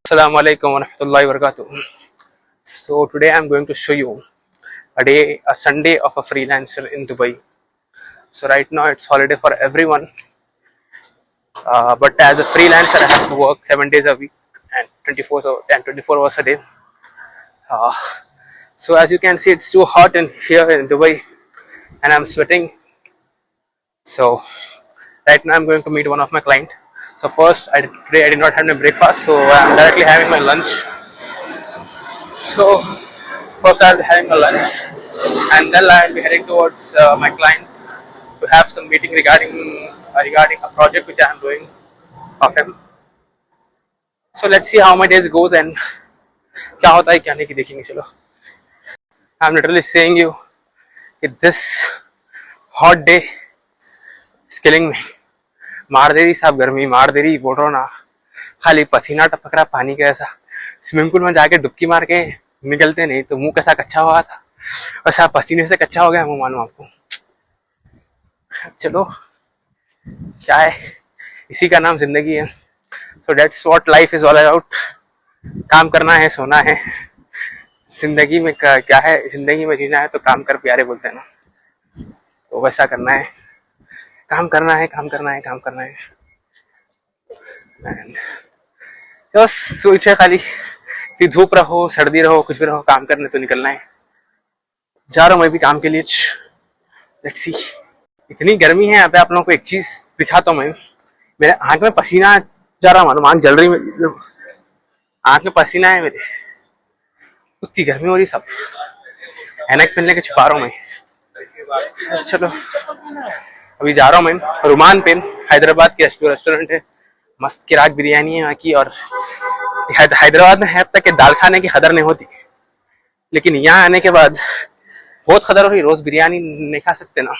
Assalamu alaikum wa rahmatullahi wa barakatuh. So today I'm going to show you a Sunday of a freelancer in Dubai. So right now it's holiday for everyone, but as a freelancer I have to work 7 days a week and 24 hours a day. Uh, so as you can see, it's too hot in here in Dubai, and I'm sweating. So right now I'm going to meet one of my client. So first, today I did not have my breakfast, so I'm directly having my lunch. So first I'll be having a lunch, and then I'll be heading towards my client to have some meeting regarding a project which I am doing of him. So let's see how my days goes and क्या होता है क्या नहीं की देखेंगे चलो. I'm literally saying you that this hot day is killing me. मार दे रही साहब गर्मी, मार दे रही, बोल रहा हूँ ना. खाली पसीना टपक रहा पानी का ऐसा. स्विमिंग पूल में जाके डुबकी मार के निकलते नहीं तो मुंह कैसा कच्चा हुआ था, वैसा पसीने से कच्चा हो गया मुंह, मालूम आपको. चलो क्या है, इसी का नाम जिंदगी है. So that's what life is all about. काम करना है, सोना है. जिंदगी में क्या है, जिंदगी में जीना है तो काम कर प्यारे बोलते हैं ना, तो वैसा करना है. काम करना है, काम करना है, काम करना है. बस सोच है खाली कि धूप रहो सर्दी रहो कुछ भी रहो, काम करने तो निकलना है. जा रहा हूँ मैं भी काम के लिए. Let's see. इतनी गर्मी है यहाँ पे, आप लोगों को एक चीज दिखाता हूँ मैं. मेरे आंख में पसीना जा रहा, मालूम, आंख जल रही मेरी, आंख में पसीना है मेरे, उतनी गर्मी हो रही. सब ऐनक पहनने के छुपा रहा हूँ मैं. चलो अभी जा रहा हूँ मैं रुमान पे. हैदराबाद की रेस्टोरेंट है, मस्त किराक बिरयानी है वहाँ की. और हैदराबाद में है अब तक के दाल खाने की कदर नहीं होती, लेकिन यहाँ आने के बाद बहुत कदर हो रही. रोज बिरयानी नहीं खा सकते ना,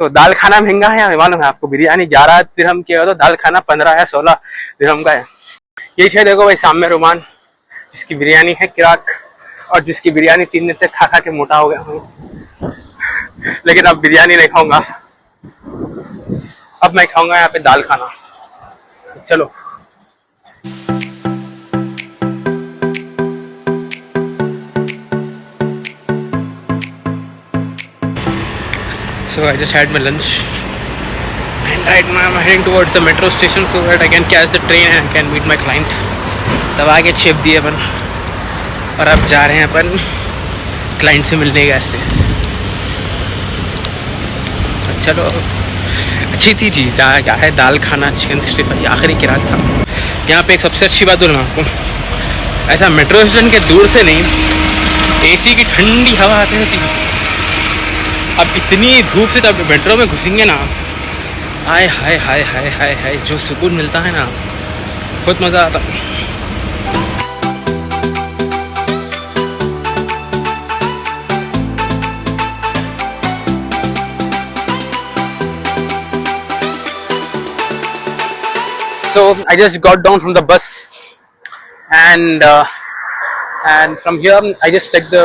तो दाल खाना महंगा है यहाँ, मालूम है आपको. बिरयानी 11 दिरहम की है तो दाल खाना 15 या 16 दिरहम का है. यही है देखो भाई सामने रुमान, जिसकी बिरयानी है किराक, और जिसकी बिरयानी 3 दिन से खा खा के मोटा हो गया हूँ. लेकिन अब बिरयानी नहीं खाऊंगा, अब मैं खाऊंगा यहाँ पे दाल खाना. चलो. So I just had my lunch, and right now I'm heading towards the metro station so that I can catch the train and can meet my client. तब आगे छिप दिए अपन, और अब जा रहे हैं अपन क्लाइंट से मिलने के वास्ते. चलो अच्छी थी चीज़. क्या है, दाल खाना, चिकन 65 आखिरी किराक था. यहाँ पे एक सबसे अच्छी बात बोलूँ आपको, ऐसा मेट्रो स्टेशन के दूर से नहीं, एसी की ठंडी हवा आती रहती. अब इतनी धूप से जब मेट्रो में घुसेंगे ना, हाय हाय हाय हाय हाय हाय, जो सुकून मिलता है ना, बहुत मज़ा आता. So I just got down from the bus, and from here I just checked the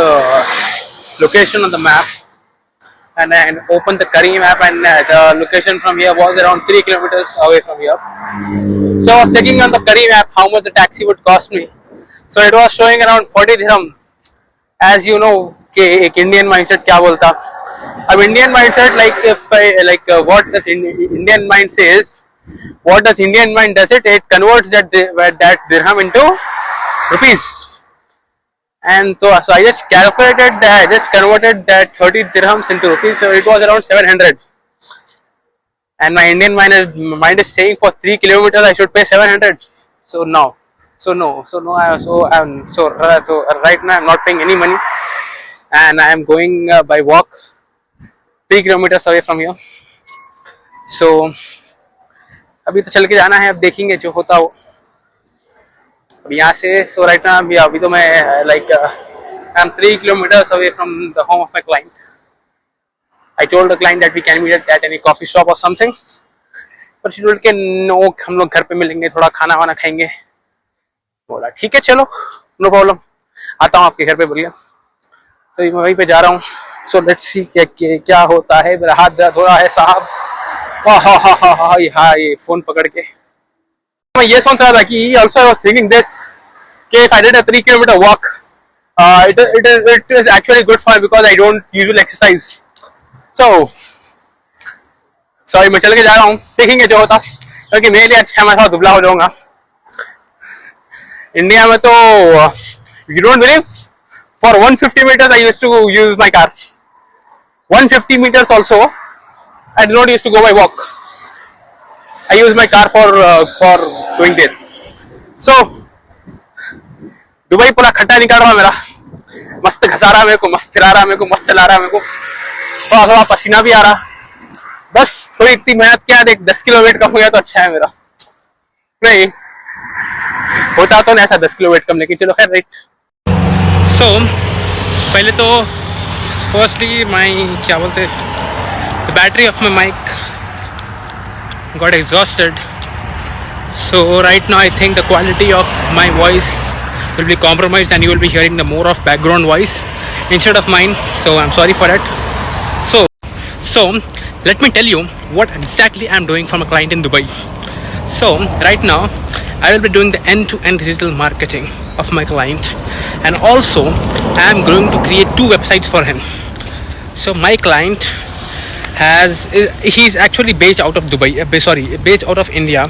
location on the map, and I opened the Careem app, and the location from here was around 3 kilometers away from here. So I was checking on the Careem app how much the taxi would cost me. So it was showing around 40 dirham. As you know कि एक Indian mindset क्या बोलता. अब Indian mindset what does Indian mind says, what does Indian mind does it converts that dirham into rupees. And so I just calculated that, I just converted that 30 dirhams into rupees, so it was around 700. And my Indian mind is saying for 3 kilometers I should pay 700. So no. So right now I'm not paying any money, and I am going by walk 3 kilometers away from here. So अभी तो चल के जाना है, अब देखेंगे जो होता हो. अब यहाँ से सो राइट ना अभी तो मैं I am 3 kilometers away from the home of my client. I told the client that we can meet at any coffee shop or something, but she told कि no, हम लोग घर पे मिलेंगे, थोड़ा खाना वाना खाएंगे. बोला ठीक है चलो, नो प्रॉब्लम, आता हूँ आपके घर पे. बोलिए. तो मैं वहीं पे जा रहा हूँ. सो लेट्स सी क्या होता है. मेरा हाथ दर्द हो रहा है साहब. हाँ, ये फोन पकड़ के मैं ये सोच रहा था कि also I was thinking this कि if I did a 3 kilometer walk, it is actually good for me because I don't usually exercise. So sorry मैं चल के जा रहा हूँ, देखेंगे जो होता, क्योंकि मेरे लिए अच्छा मैं थोड़ा दुबला हो जाऊंगा. इंडिया में तो you don't believe, for 150 meters I used to use my car. 150 meters also I did not used to go by walk. I use my car for going there. So Dubai पूरा खट्टा निकाल रहा मेरा, मस्त घसा रहा मेरे को, मस्त फिरा रहा मेरे को, मस्त चला रहा मेरे को, थोड़ा थोड़ा पसीना भी आ रहा. बस थोड़ी इतनी मेहनत किया, देख 10 किलो वेट कम हो गया तो अच्छा है मेरा. नहीं होता तो नहीं ऐसा 10 किलो वेट कम, लेकिन चलो खैर. राइट. सो पहले तो फर्स्टली माई क्या बोलते, the battery of my mic got exhausted, so right now I think the quality of my voice will be compromised and you will be hearing the more of background voice instead of mine, so I'm sorry for that. So let me tell you what exactly I'm doing for a client in Dubai. So right now I will be doing the end-to-end digital marketing of my client, and also I am going to create 2 websites for him. So my client he's actually based out of Dubai, based out of India,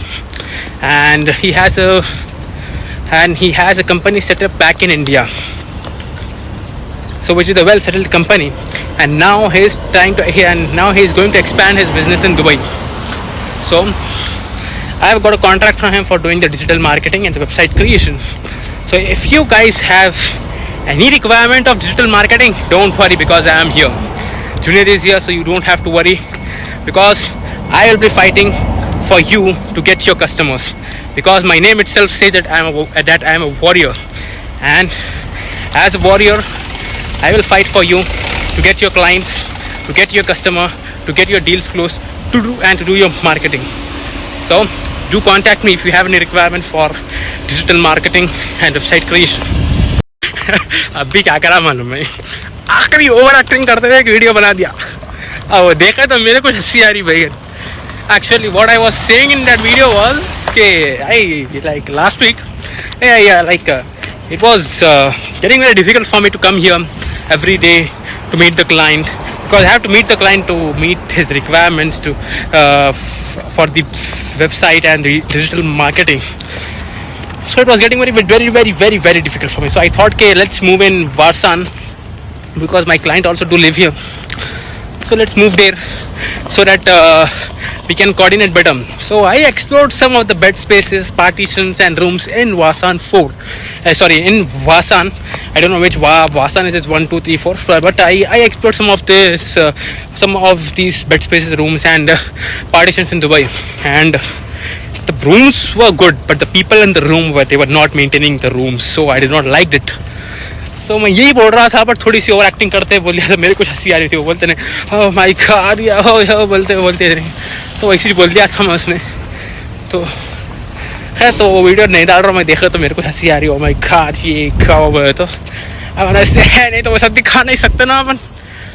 and he has a company set up back in India, so which is a well settled company, and now he's going to expand his business in Dubai. So I have got a contract from him for doing the digital marketing and the website creation. So if you guys have any requirement of digital marketing, don't worry, because I am here. Junaid is here, so you don't have to worry, because I will be fighting for you to get your customers, because my name itself says that I am a warrior, and as a warrior I will fight for you to get your clients, to get your customer, to get your deals closed, to do your marketing. So do contact me if you have any requirement for digital marketing and website creation. अभी क्या करा मालूम है, आखिरी over acting करते हुए एक video बना दिया. अब वो देखा तो मेरे को हंसी आ रही भाई. Actually what I was saying in that video was कि I like last week it was getting very difficult for me to come here every day to meet the client, because I have to meet the client to meet his requirements to for the website and the digital marketing. So it was getting very difficult for me. So I thought, okay, let's move in Vasan, because my client also do live here. So let's move there so that we can coordinate better. So I explored some of the bed spaces, partitions and rooms in Vasan 4. In Vasan. I don't know which Vasan is. It's 1, 2, 3, 4. But I explored some of these bed spaces, rooms and partitions in Dubai. And the rooms were good, but the people in the room they were not maintaining the rooms. So I did not like it. तो मैं यही बोल रहा था, but थोड़ी सी over acting करते बोल दिया तो मेरे कुछ हंसी आ रही थी. वो बोलते नहीं ओह माय गॉड या हो बोलते नहीं, तो वैसे ही बोल दिया था मैं उसने. तो खैर तो वो वीडियो नहीं डाल रहा मैं, देखा तो मेरे को हंसी आ रही. ओह माय गॉड ये क्या बोले, तो अब ऐसे है नहीं तो वैसा दिखा नहीं सकते ना अपन,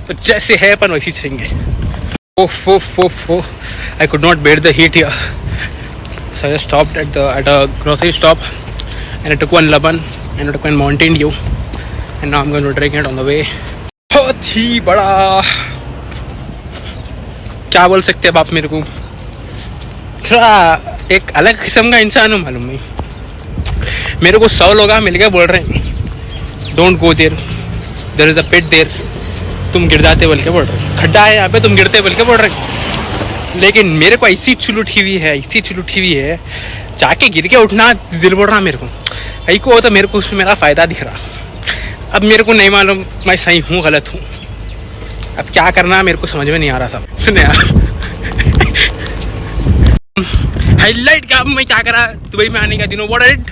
तो जैसे है अपन वैसे चाहिए. I could not bear the heat here, so I just stopped at a grocery shop and I took one Laban and I took one Mountain Dew. And now I'm going to drink it on the way. बहुत ही बड़ा क्या बोल सकते हैं आप मेरे को, थोड़ा एक अलग किस्म का इंसान हूँ मालूम नहीं. मेरे को 100 लोग मिल गए बोल रहे हैं don't go there, there is a pit there, तुम गिर जाते बोल के बोल रहे, खड्डा है यहाँ पे तुम गिरते बोल के बोल रहे. लेकिन मेरे को ऐसी चुल उठी हुई है जाके गिर के उठना दिल बोल रहा मेरे को. ऐ को तो मेरे को उसमें मेरा फ़ायदा दिख रहा. अब मेरे को नहीं मालूम मैं सही हूँ गलत हूँ, अब क्या करना मेरे को समझ में नहीं आ रहा था. सुने हाईलाइट क्या मैं क्या करा दुबई में आने का दिनों व्हाट आई डिड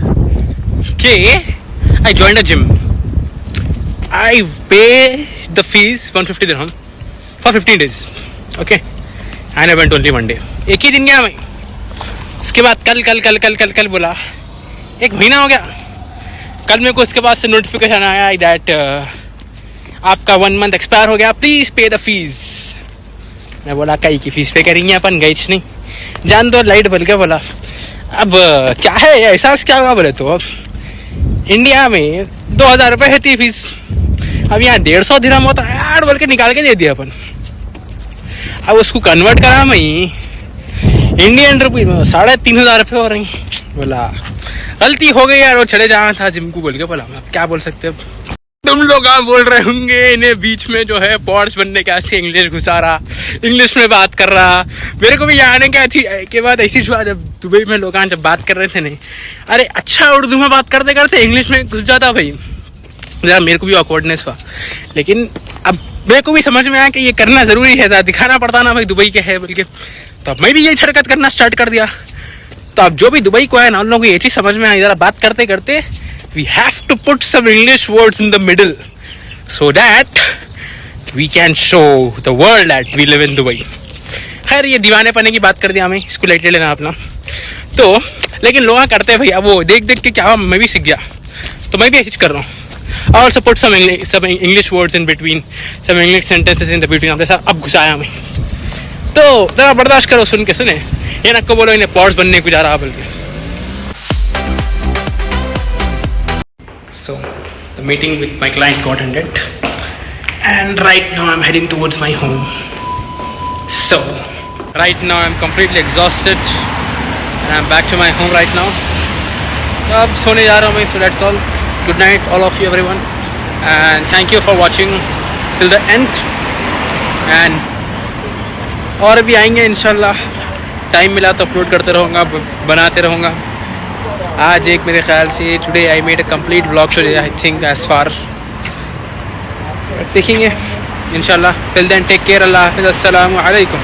के आई जॉइंड अ जिम. आई पे the fees 150 dirham for 15 days. Okay and I went only 1 day. एक ही दिन गया मैं. उसके बाद कल बोला 1 महीना हो गया. कल मेरे को उसके बाद से नोटिफिकेशन आया दैट आपका 1 month एक्सपायर हो गया, प्लीज़ पे द फीस. मैं बोला कई की फीस पे करेंगे अपन, गई नहीं जान दो लाइट बोल के बोला. अब क्या है एहसास क्या होगा बोले तो, अब इंडिया में 2000 रुपये है थी फीस, अब यहाँ 150 दिरहम होता है यार बोल के निकाल के दे दिया अपन। अब उसको कन्वर्ट करा मैं इंडियन रुपी में 3500 रुपये हो रही। बोला गलती हो गई यार, वो चले जाना था जिम को बोल के। बोला अब क्या बोल सकते अब। तुम लोग आप बोल रहे होंगे इन्हें बीच में जो है पॉड्स बनने के ऐसे इंग्लिश घुसा रहा, इंग्लिश में बात कर रहा। मेरे को भी यहाँ आने के बाद ऐसी हुआ जब दुबई में लोग जब बात कर रहे थे, नहीं अरे अच्छा उर्दू में बात करते करते इंग्लिश में घुस जाता भाई, जरा मेरे को भी ऑकवर्डनेस हुआ। लेकिन अब मेरे को भी समझ में आया कि ये करना ज़रूरी है, दिखाना पड़ता ना भाई दुबई के है बोल के। तो अब मैं भी यही हरकत करना स्टार्ट कर दिया। तो अब जो भी दुबई को है ना, उन लोगों को ये चीज़ समझ में आई, ज़रा बात करते करते we have to put some English words in the middle so that we can show the world that we live in Dubai. खैर ये दीवाने पने की बात कर दिया, हमें इसको लाइट ले लेना अपना। तो लेकिन लोग करते हैं भाई, अब वो देख देख के क्या मैं भी सीख गया, तो मैं भी ऐसी कर रहा हूँ। और support some English words in between, some English sentences in the between। अपने साथ अब घुसाया मैं, तो ज़रा बर्दाश्त करो, सुन के सुने, ये ना को बोलो इन्हें पॉड्स बनने को जा रहा बोल के। So the meeting with my client got ended, and right now I'm heading towards my home. So right now I'm completely exhausted and I'm back to my home right now. तो अब सोने जा रहा हूँ मैं। So that's all. Good night all of you everyone, and thank you for watching till the end. And और भी आएंगे इंशाल्लाह, टाइम मिला तो अपलोड करते रहूँगा, बनाते रहूँगा। आज एक मेरे ख्याल से today I made a complete blog today I think as far, देखेंगे इंशाल्लाह। टिल देन टेक केयर, अल्लाह हाफिज़, अस्सलामु अलैकुम।